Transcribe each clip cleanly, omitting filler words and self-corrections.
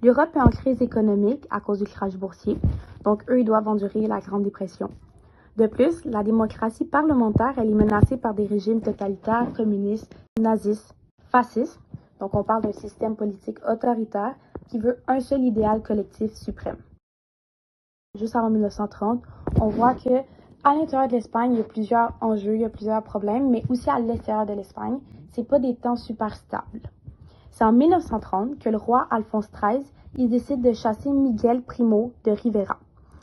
L'Europe est en crise économique à cause du crash boursier, donc eux, ils doivent endurer la Grande Dépression. De plus, la démocratie parlementaire, elle est menacée par des régimes totalitaires, communistes, nazistes, fascistes. Donc on parle d'un système politique autoritaire qui veut un seul idéal collectif suprême. Juste avant 1930, on voit que à l'intérieur de l'Espagne, il y a plusieurs enjeux, il y a plusieurs problèmes, mais aussi à l'extérieur de l'Espagne, c'est pas des temps super stables. C'est en 1930 que le roi Alphonse XIII, il décide de chasser Miguel Primo de Rivera.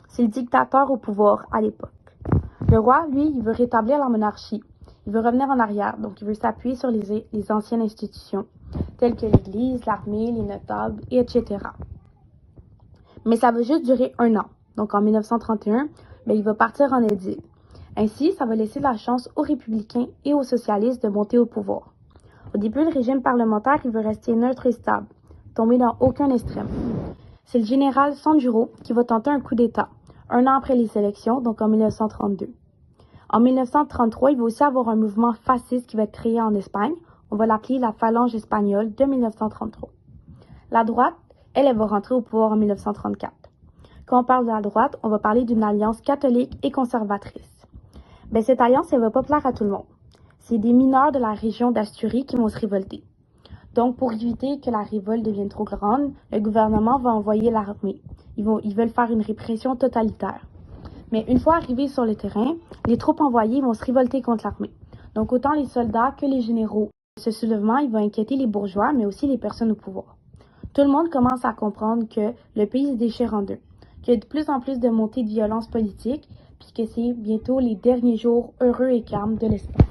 C'est le dictateur au pouvoir à l'époque. Le roi, lui, il veut rétablir la monarchie. Il veut revenir en arrière, donc il veut s'appuyer sur les anciennes institutions, telles que l'Église, l'armée, les notables, etc. Mais ça va juste durer 1 an. Donc en 1931, il va partir en exil. Ainsi, ça va laisser la chance aux républicains et aux socialistes de monter au pouvoir. Au début, le régime parlementaire, il veut rester neutre et stable, tomber dans aucun extrême. C'est le général Sanjuro qui va tenter un coup d'État, 1 an après les élections, donc en 1932. En 1933, il va aussi avoir un mouvement fasciste qui va être créé en Espagne. On va l'appeler la Phalange espagnole de 1933. La droite, elle va rentrer au pouvoir en 1934. Quand on parle de la droite, on va parler d'une alliance catholique et conservatrice. Cette alliance, elle va pas plaire à tout le monde. C'est des mineurs de la région d'Asturie qui vont se révolter. Donc, pour éviter que la révolte devienne trop grande, le gouvernement va envoyer l'armée. Ils veulent faire une répression totalitaire. Mais une fois arrivés sur le terrain, les troupes envoyées vont se révolter contre l'armée. Donc, autant les soldats que les généraux. Ce soulèvement, il va inquiéter les bourgeois, mais aussi les personnes au pouvoir. Tout le monde commence à comprendre que le pays se déchire en deux, qu'il y a de plus en plus de montées de violence politique, puis que c'est bientôt les derniers jours heureux et calmes de l'Espagne.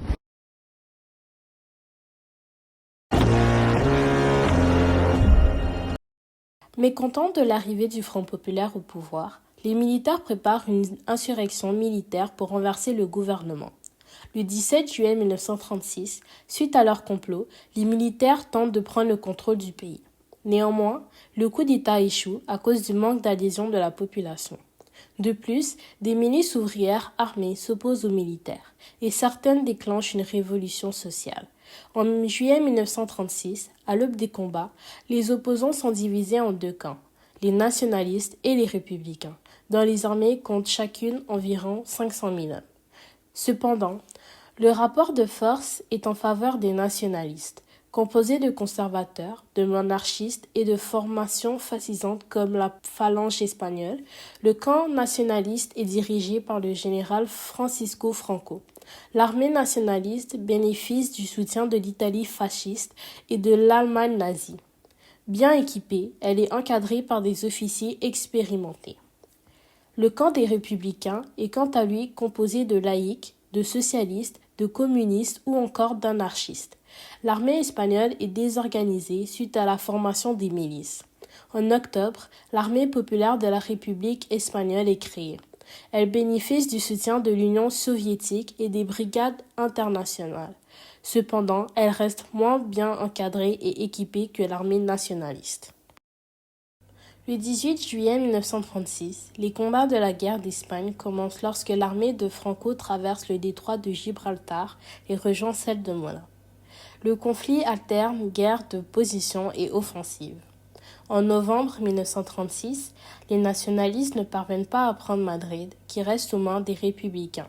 Mécontents de l'arrivée du Front populaire au pouvoir, les militaires préparent une insurrection militaire pour renverser le gouvernement. Le 17 juillet 1936, suite à leur complot, les militaires tentent de prendre le contrôle du pays. Néanmoins, le coup d'État échoue à cause du manque d'adhésion de la population. De plus, des milices ouvrières armées s'opposent aux militaires et certaines déclenchent une révolution sociale. En juillet 1936, à l'aube des combats, les opposants sont divisés en 2 camps, les nationalistes et les républicains, dont les armées comptent chacune environ 500 000 hommes. Cependant, le rapport de force est en faveur des nationalistes, composés de conservateurs, de monarchistes et de formations fascisantes comme la Phalange espagnole. Le camp nationaliste est dirigé par le général Francisco Franco. L'armée nationaliste bénéficie du soutien de l'Italie fasciste et de l'Allemagne nazie. Bien équipée, elle est encadrée par des officiers expérimentés. Le camp des républicains est quant à lui composé de laïcs, de socialistes, de communistes ou encore d'anarchistes. L'armée espagnole est désorganisée suite à la formation des milices. En octobre, l'armée populaire de la République espagnole est créée. Elle bénéficie du soutien de l'Union soviétique et des brigades internationales. Cependant, elle reste moins bien encadrée et équipée que l'armée nationaliste. Le 18 juillet 1936, les combats de la guerre d'Espagne commencent lorsque l'armée de Franco traverse le détroit de Gibraltar et rejoint celle de Mola. Le conflit alterne guerre de position et offensive. En novembre 1936, les nationalistes ne parviennent pas à prendre Madrid, qui reste aux mains des républicains.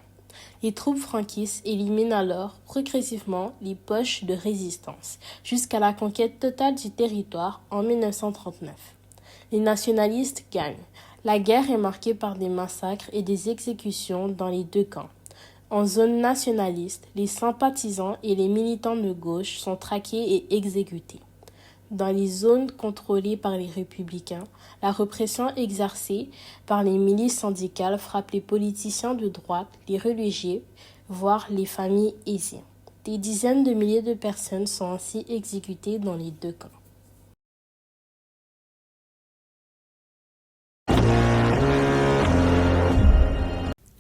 Les troupes franquistes éliminent alors progressivement les poches de résistance, jusqu'à la conquête totale du territoire en 1939. Les nationalistes gagnent. La guerre est marquée par des massacres et des exécutions dans les 2 camps. En zone nationaliste, les sympathisants et les militants de gauche sont traqués et exécutés. Dans les zones contrôlées par les républicains, la répression exercée par les milices syndicales frappe les politiciens de droite, les religieux, voire les familles aisées. Des dizaines de milliers de personnes sont ainsi exécutées dans les 2 camps.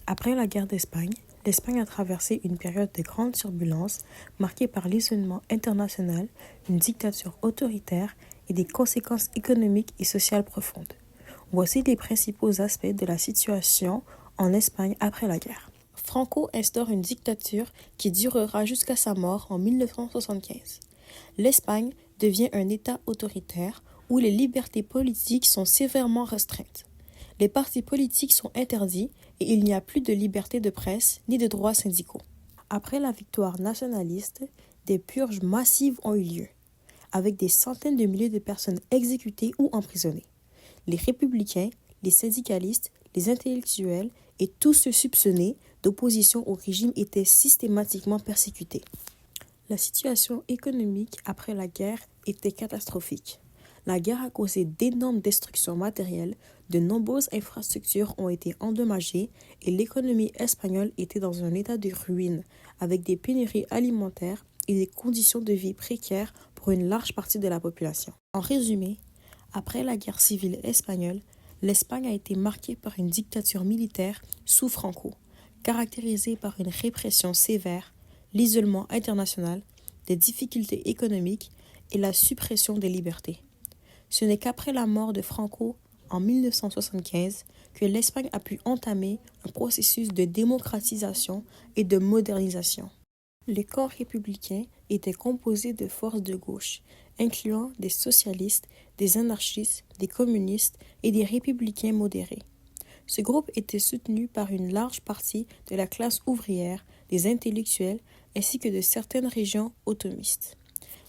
Après la guerre d'Espagne, l'Espagne a traversé une période de grande turbulence marquée par l'isolement international, une dictature autoritaire et des conséquences économiques et sociales profondes. Voici les principaux aspects de la situation en Espagne après la guerre. Franco instaure une dictature qui durera jusqu'à sa mort en 1975. L'Espagne devient un État autoritaire où les libertés politiques sont sévèrement restreintes. Les partis politiques sont interdits et il n'y a plus de liberté de presse ni de droits syndicaux. Après la victoire nationaliste, des purges massives ont eu lieu, avec des centaines de milliers de personnes exécutées ou emprisonnées. Les républicains, les syndicalistes, les intellectuels et tous ceux soupçonnés d'opposition au régime étaient systématiquement persécutés. La situation économique après la guerre était catastrophique. La guerre a causé d'énormes destructions matérielles, de nombreuses infrastructures ont été endommagées et l'économie espagnole était dans un état de ruine, avec des pénuries alimentaires et des conditions de vie précaires pour une large partie de la population. En résumé, après la guerre civile espagnole, l'Espagne a été marquée par une dictature militaire sous Franco, caractérisée par une répression sévère, l'isolement international, des difficultés économiques et la suppression des libertés. Ce n'est qu'après la mort de Franco en 1975 que l'Espagne a pu entamer un processus de démocratisation et de modernisation. Le camp républicain était composé de forces de gauche, incluant des socialistes, des anarchistes, des communistes et des républicains modérés. Ce groupe était soutenu par une large partie de la classe ouvrière, des intellectuels ainsi que de certaines régions autonomistes.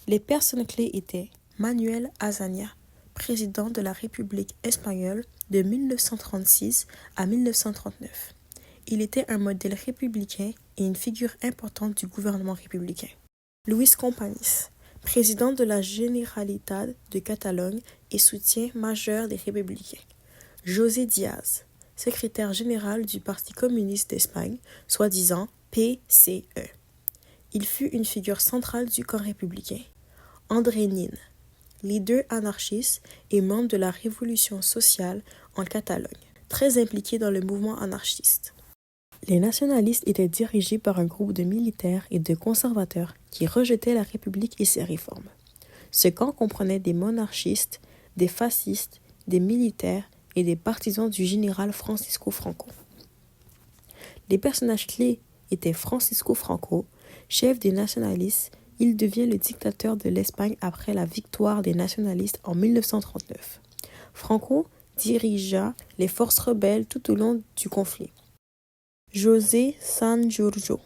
Les personnes clés étaient Manuel Azaña, président de la République espagnole de 1936 à 1939. Il était un modèle républicain et une figure importante du gouvernement républicain. Luis Companys, président de la Generalitat de Catalogne et soutien majeur des républicains. José Diaz, secrétaire général du Parti communiste d'Espagne, soi-disant PCE. Il fut une figure centrale du camp républicain. André Nin, leader anarchiste et membre de la Révolution sociale en Catalogne, très impliqué dans le mouvement anarchiste. Les nationalistes étaient dirigés par un groupe de militaires et de conservateurs qui rejetaient la République et ses réformes. Ce camp comprenait des monarchistes, des fascistes, des militaires et des partisans du général Francisco Franco. Les personnages clés étaient Francisco Franco, chef des nationalistes. Il devient le dictateur de l'Espagne après la victoire des nationalistes en 1939. Franco dirigea les forces rebelles tout au long du conflit. José Sanjurjo,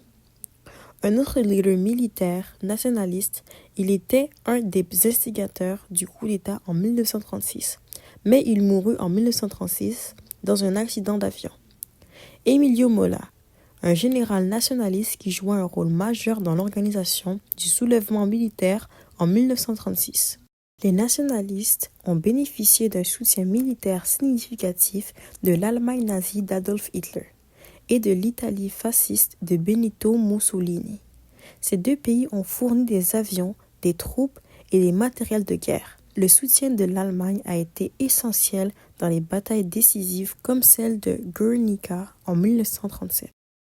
un autre leader militaire nationaliste, il était un des instigateurs du coup d'État en 1936, mais il mourut en 1936 dans un accident d'avion. Emilio Mola, un général nationaliste qui joua un rôle majeur dans l'organisation du soulèvement militaire en 1936. Les nationalistes ont bénéficié d'un soutien militaire significatif de l'Allemagne nazie d'Adolf Hitler et de l'Italie fasciste de Benito Mussolini. Ces deux pays ont fourni des avions, des troupes et des matériels de guerre. Le soutien de l'Allemagne a été essentiel dans les batailles décisives comme celle de Guernica en 1937.